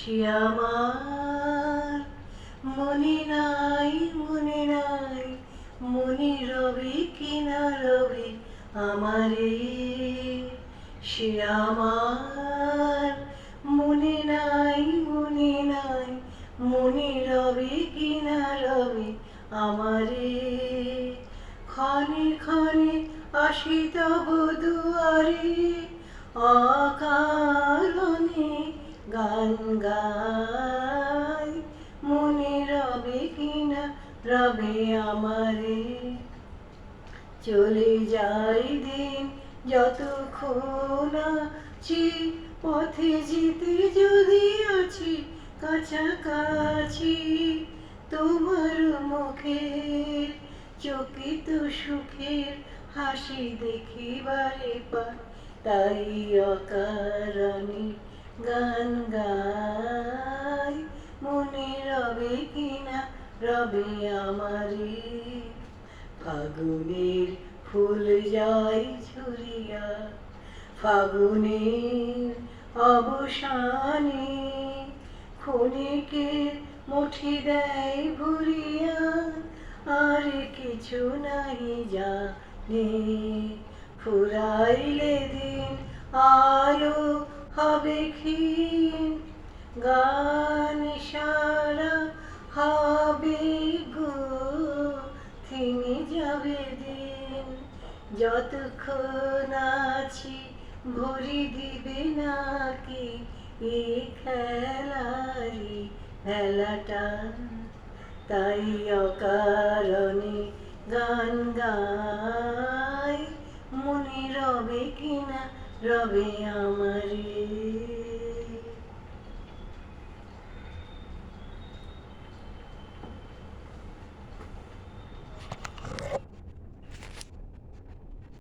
সে আমার মনে নাই মনে নাই, মনে রবে কিনা রবে আমারে। সে আমার মনে নাই মনে নাই, মনে রবে কিনা রবে আমারে। ক্ষণে ক্ষণে আসি তব দুয়ারে, অকারণে গান গাই, মনে রবে কিনা রবে আমারে। চলে যাই দিন যতক্ষণ আছি পথে, যেতে যদি আছি কাছাকাছি, তোমার মুখের চকিত সুখের হাসি দেখিবারে পাই, তাই অকারণে গান গাই, মনে রবে কিনা রবে আমারে। ফাগুনের ফুল যায় ঝরিয়া, ফাগুনের অবসানে ক্ষণিকের মুঠি দেয় ভরিয়া, আর কিছু নাই জানে। ফুরাইলে দিন আলো হবে ক্ষীণ, গান সারা হবে গো, থেমে যাবে দিন। যতক্ষণ আছি ভরি দিবে নাকি এই খেলারি ভেলাটা, তাই অকারণে গান গাই, মনে রবে কিনা রবে আমারে।